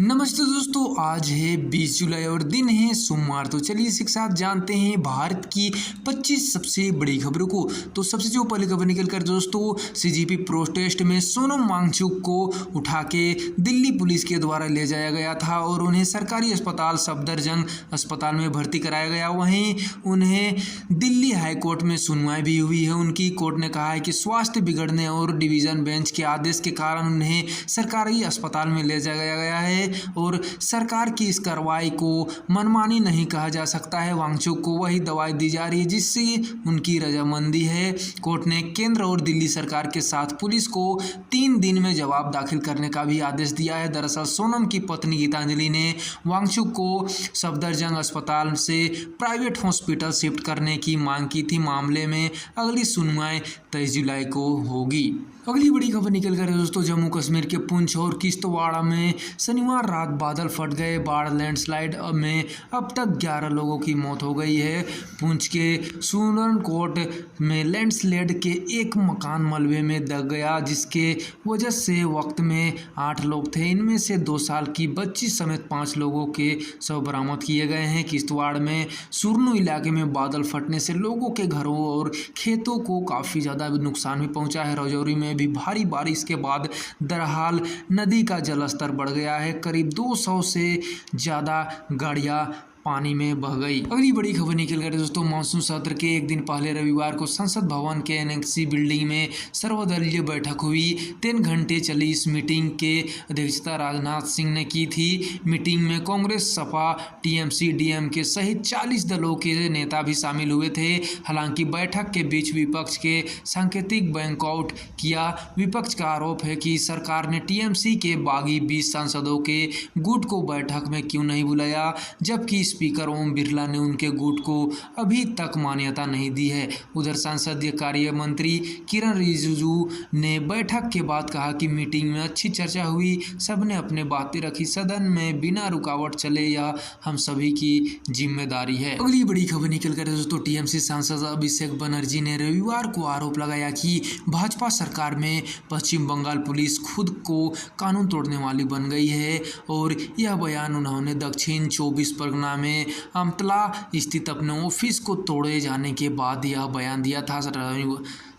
नमस्ते दोस्तों, आज है 20 जुलाई और दिन है सोमवार। तो चलिए इसी के साथ जानते हैं भारत की 25 सबसे बड़ी खबरों को। तो सबसे जो पहले खबर निकल कर दोस्तों, सीजेपी प्रोटेस्ट में सोनम वांगचुक को उठा के दिल्ली पुलिस के द्वारा ले जाया गया था और उन्हें सरकारी अस्पताल सफदरजंग अस्पताल में भर्ती कराया गया। वहीं उन्हें दिल्ली हाईकोर्ट में सुनवाई भी हुई है। उनकी कोर्ट ने कहा है कि स्वास्थ्य बिगड़ने और डिवीजन बेंच के आदेश के कारण उन्हें सरकारी अस्पताल में ले जाया गया है और सरकार की इस कार्रवाई को मनमानी नहीं कहा जा सकता है। वांगचुक को वही दवाई दी जा रही है जिससे उनकी रजामंदी है। कोर्ट ने केंद्र और दिल्ली सरकार के साथ पुलिस को 3 दिन में जवाब दाखिल करने का भी आदेश दिया है। दरअसल सोनम की पत्नी गीतांजलि ने वांगचुक को सफदरजंग अस्पताल से प्राइवेट हॉस्पिटल शिफ्ट करने की मांग की थी। मामले में अगली सुनवाई 23 जुलाई को होगी। अगली बड़ी खबर निकल कर दोस्तों, जम्मू कश्मीर के पुंछ और किश्तवाड़ में शनिवार रात बादल फट गए। बाढ़ लैंडस्लाइड में अब तक 11 लोगों की मौत हो गई है। पुंछ के सुरनकोट में लैंडस्लाइड के एक मकान मलबे में दब गया जिसके वजह से वक्त में 8 लोग थे। इनमें से 2 साल की बच्ची समेत 5 लोगों के शव बरामद किए गए हैं। किश्तवाड़ में सुरनू इलाके में बादल फटने से लोगों के घरों और खेतों को काफ़ी ज़्यादा नुकसान भी पहुंचा है। राजौरी में भी भारी बारिश के बाद दरहाल नदी का जलस्तर बढ़ गया है। करीब 200 से ज़्यादा गाड़ियां पानी में बह गई। अगली बड़ी खबर निकल गई दोस्तों, मानसून सत्र के एक दिन पहले रविवार को संसद भवन के एनेक्सी बिल्डिंग में सर्वदलीय बैठक हुई। 3 घंटे चली इस मीटिंग के अध्यक्षता राजनाथ सिंह ने की थी। मीटिंग में कांग्रेस, सपा, टीएमसी, डीएमके सहित 40 दलों के नेता भी शामिल हुए थे। हालांकि बैठक के बीच विपक्ष के सांकेतिक बैकआउट किया। विपक्ष का आरोप है कि सरकार ने टीएमसी के बागी 20 सांसदों के गुट को बैठक में क्यों नहीं बुलाया, जबकि स्पीकर ओम बिरला ने उनके गुट को अभी तक मान्यता नहीं दी है। उधर संसदीय कार्य मंत्री किरण रिजिजू ने बैठक के बाद कहा कि मीटिंग में अच्छी चर्चा हुई, सबने अपने बातें रखी, सदन में बिना रुकावट चले यह हम सभी की जिम्मेदारी है। अगली बड़ी खबर निकल कर दोस्तों, टीएमसी सांसद अभिषेक बनर्जी ने रविवार को आरोप लगाया कि भाजपा सरकार में पश्चिम बंगाल पुलिस खुद को कानून तोड़ने वाली बन गई है और यह बयान उन्होंने दक्षिण 24 परगना में अमतला स्थित अपने ऑफिस को तोड़े जाने के बाद यह बयान दिया था।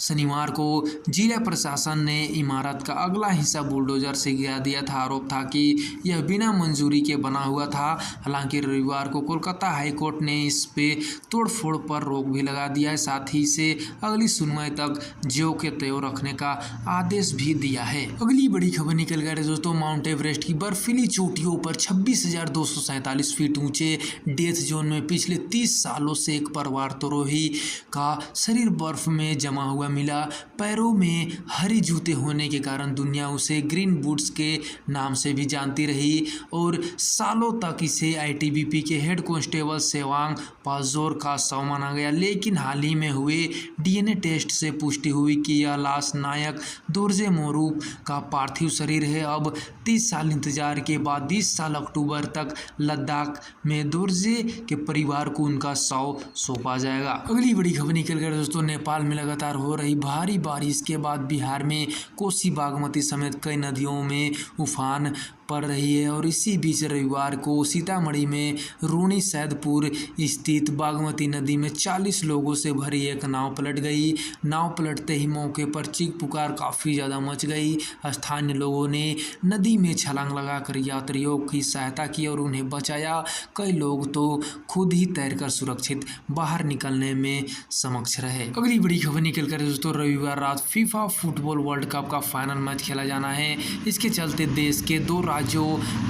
शनिवार को जिला प्रशासन ने इमारत का अगला हिस्सा बुलडोजर से गिरा दिया था। आरोप था कि यह बिना मंजूरी के बना हुआ था। हालांकि रविवार को कोलकाता हाईकोर्ट ने इस पे तोड़फोड़ पर रोक भी लगा दिया है, साथ ही इसे अगली सुनवाई तक ज्यों के त्यों रखने का आदेश भी दिया है। अगली बड़ी खबर निकल गई दोस्तों, माउंट एवरेस्ट की बर्फीली चोटियों पर 26,247 फीट ऊंचे डेथ जोन में पिछले 30 सालों से एक पर्वतारोही का शरीर बर्फ में जमा हुआ मिला। पैरों में हरी जूते होने के कारण दुनिया उसे ग्रीन बूट्स के नाम से भी जानती रही और सालों तक इसे आईटीबीपी के हेड कांस्टेबल सेवांग पासजोर का शव माना गया। लेकिन हाल ही में हुए डीएनए टेस्ट से पुष्टि हुई कि यह लाश नायक दोरजे मोरूप का पार्थिव शरीर है। अब 30 साल इंतजार के बाद 20 साल अक्टूबर तक लद्दाख में दोरजे के परिवार को उनका शव सौंपा जाएगा। अगली बड़ी खबर निकल गई दोस्तों, नेपाल में लगातार हो रही भारी बारिश के बाद बिहार में कोसी, बागमती समेत कई नदियों में उफान पड़ रही है और इसी बीच रविवार को सीतामढ़ी में रूनी सैदपुर स्थित बागमती नदी में 40 लोगों से भरी एक नाव पलट गई। नाव पलटते ही मौके पर चीख पुकार काफ़ी ज़्यादा मच गई। स्थानीय लोगों ने नदी में छलांग लगाकर यात्रियों की सहायता की और उन्हें बचाया। कई लोग तो खुद ही तैरकर सुरक्षित बाहर निकलने में समक्ष रहे। अगली बड़ी खबर निकल कर दोस्तों, रविवार रात फीफा फुटबॉल वर्ल्ड कप का फाइनल मैच खेला जाना है। इसके चलते देश के 2 राज्यों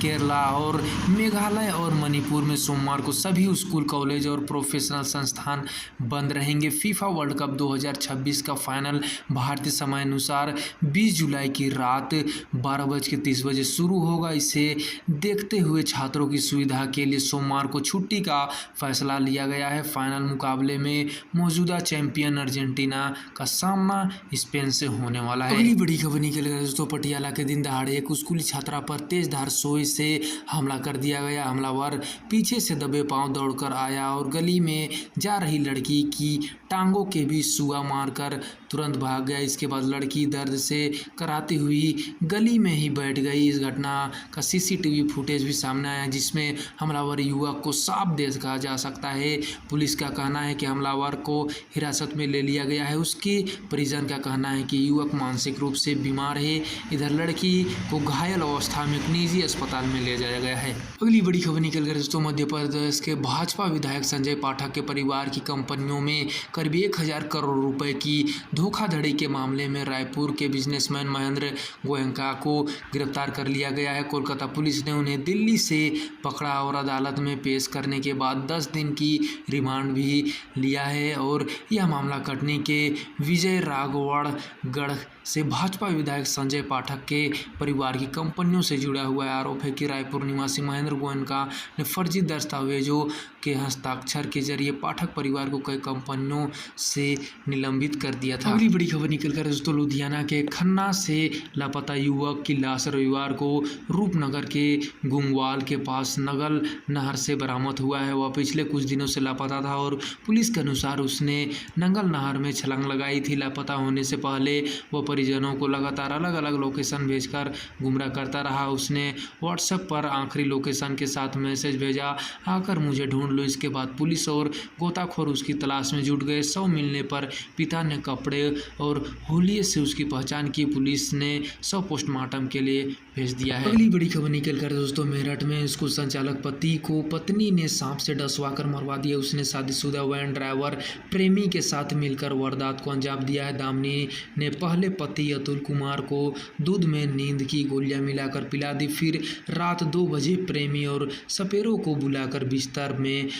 केरला और मेघालय और मणिपुर में सोमवार को सभी स्कूल, कॉलेज और प्रोफेशनल संस्थान बंद रहेंगे। फीफा वर्ल्ड कप 2026 का फाइनल भारतीय समय अनुसार 20 जुलाई की रात 12:30 शुरू होगा। इसे देखते हुए छात्रों की सुविधा के लिए सोमवार को छुट्टी का फैसला लिया गया है। फाइनल मुकाबले में मौजूदा चैंपियन अर्जेंटीना का सामना स्पेन से होने वाला है। अगली बड़ी खबर निकल गई दोस्तों, पटियाला के दिन दहाड़े एक स्कूली छात्रा पर तेजधार सोए से हमला कर दिया गया। हमलावर पीछे से दबे पांव दौड़कर आया और गली में जा रही लड़की की टांगों के बीच सुआ मारकर तुरंत भाग गया। इसके बाद लड़की दर्द से कराती हुई गली में ही बैठ गई। इस घटना का सीसीटीवी फुटेज भी सामने आया जिसमें हमलावर युवक को साफ देखा जा सकता है। पुलिस का कहना है कि हमलावर को हिरासत में ले लिया गया है। उसके परिजन का कहना है कि युवक मानसिक रूप से बीमार है। इधर लड़की को घायल अवस्था में एक निजी अस्पताल में ले जाया गया है। अगली बड़ी खबर निकल कर दोस्तों मध्य प्रदेश के भाजपा विधायक संजय पाठक के परिवार की कंपनियों में करीब 1000 करोड़ रुपए की धोखाधड़ी के मामले में रायपुर के बिजनेसमैन महेंद्र गोयनका को गिरफ्तार कर लिया गया है। कोलकाता पुलिस ने उन्हें दिल्ली से पकड़ा और अदालत में पेश करने के बाद 10 दिन की रिमांड भी लिया है। और यह मामला कटनी के विजय राघवगढ़ से भाजपा विधायक संजय पाठक के परिवार की कंपनियों से जुड़ा हुआ आरोप है कि रायपुर निवासी महेंद्र गोयनका ने फर्जी दस्तावेजों के हस्ताक्षर के जरिए पाठक परिवार को कई कंपनियों से निलंबित कर दिया था। अगली बड़ी खबर निकल कर दोस्तों लुधियाना के खन्ना से लापता युवक की लाश रविवार को रूपनगर के गुंगवाल के पास नगल नहर से बरामद हुआ है। वह पिछले कुछ दिनों से लापता था और पुलिस के अनुसार उसने नंगल नहर में छलांग लगाई थी। लापता होने से पहले वह परिजनों को लगातार अलग अलग लोकेशन भेजकर गुमराह करता रहा। उसने व्हाट्सएप पर आखिरी लोकेशन के साथ मैसेज भेजा, आकर मुझे ढूंढ लो। इसके बाद पुलिस और गोताखोर उसकी तलाश में जुट गए। शव मिलने पर पिता ने कपड़े और होलिये से उसकी पहचान की। पुलिस ने शव पोस्टमार्टम के लिए भेज दिया है। अगली बड़ी खबर निकल कर दोस्तों मेरठ में स्कूल संचालक पति को पत्नी ने सांप से डसवाकर मरवा दिया। उसने शादीशुदा वैन ड्राइवर प्रेमी के साथ मिलकर वारदात को अंजाम दिया है। दामिनी ने पहले पति अतुल कुमार को दूध में नींद की गोलियां मिलाकर पिला दी। फिर रात 2 बजे प्रेमी और सपेरों को बुलाकर बिस्तर में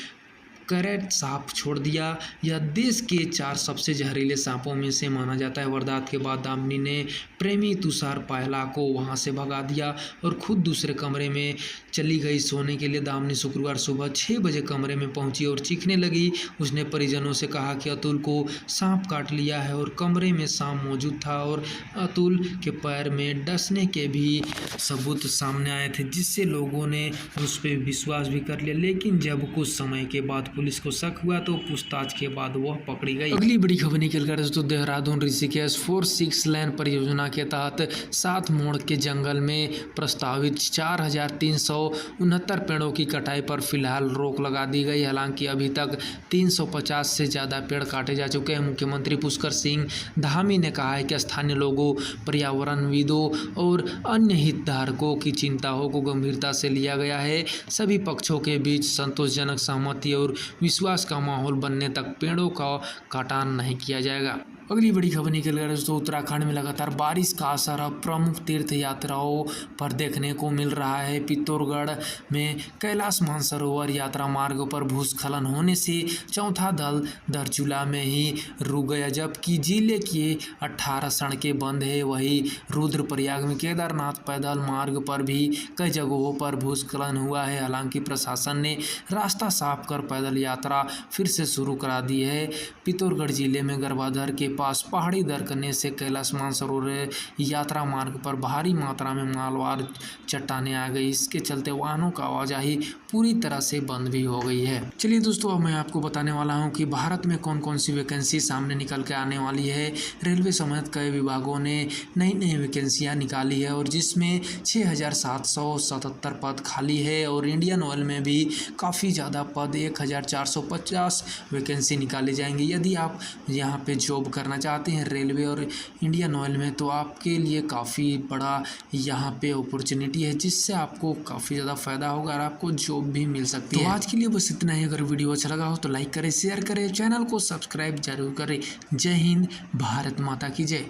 कैरेट सांप छोड़ दिया। यह देश के 4 सबसे जहरीले सांपों में से माना जाता है। वारदात के बाद दामिनी ने प्रेमी तुषार पायला को वहां से भगा दिया और खुद दूसरे कमरे में चली गई सोने के लिए। दामिनी शुक्रवार सुबह 6 बजे कमरे में पहुंची और चीखने लगी। उसने परिजनों से कहा कि अतुल को सांप काट लिया है और कमरे में सांप मौजूद था और अतुल के पैर में डसने के भी सबूत सामने आए थे, जिससे लोगों ने उस पर विश्वास भी कर लिया। लेकिन जब कुछ समय के बाद पुलिस को शक हुआ तो पूछताछ के बाद वह पकड़ी गई। अगली बड़ी खबर निकल कर दोस्तों देहरादून ऋषिकेश 4-6 लेन परियोजना के तहत 7 मोड़ के जंगल में प्रस्तावित 4369 पेड़ों की कटाई पर फिलहाल रोक लगा दी गई। हालांकि अभी तक 350 से ज़्यादा पेड़ काटे जा चुके हैं। मुख्यमंत्री पुष्कर सिंह धामी ने कहा है कि स्थानीय लोगों, पर्यावरणविदों और अन्य हितधारकों की चिंताओं को गंभीरता से लिया गया है। सभी पक्षों के बीच संतोषजनक सहमति और विश्वास का माहौल बनने तक पेड़ों का काटान नहीं किया जाएगा। अगली बड़ी खबर निकल कर दोस्तों उत्तराखंड में लगातार बारिश का असर अब प्रमुख तीर्थ यात्राओं पर देखने को मिल रहा है। पिथौरागढ़ में कैलाश मानसरोवर यात्रा मार्ग पर भूस्खलन होने से चौथा दल धारचूला में ही रुक गया, जबकि जिले की 18 सड़कें बंद है। वहीं रुद्रप्रयाग में केदारनाथ पैदल मार्ग पर भी कई जगहों पर भूस्खलन हुआ है। हालांकि प्रशासन ने रास्ता साफ कर पैदल यात्रा फिर से शुरू करा दी है। पिथौरागढ़ जिले में गर्भाधर के पास पहाड़ी दरकने से कैलाश मानसरोवर यात्रा मार्ग पर भारी मात्रा में मालवार चट्टानें आ गई। इसके चलते वाहनों का आवाजाही पूरी तरह से बंद भी हो गई है। चलिए दोस्तों अब मैं आपको बताने वाला हूं कि भारत में कौन कौन सी वैकेंसी सामने निकल के आने वाली है। रेलवे समेत कई विभागों ने नई नई वैकेंसियाँ निकाली है और जिसमें 6777 पद खाली है। और इंडियन ऑयल में भी काफ़ी ज़्यादा पद 1450 वैकेंसी निकाली जाएंगी। यदि आप यहाँ पे जॉब करना चाहते हैं रेलवे और इंडियन ऑयल में तो आपके लिए काफ़ी बड़ा यहाँ पे अपॉर्चुनिटी है, जिससे आपको काफ़ी ज़्यादा फ़ायदा होगा और आपको जॉब भी मिल सकती है। तो आज के लिए बस इतना ही। अगर वीडियो अच्छा लगा हो तो लाइक करें, शेयर करें, चैनल को सब्सक्राइब जरूर करें। जय हिंद, भारत माता की जय।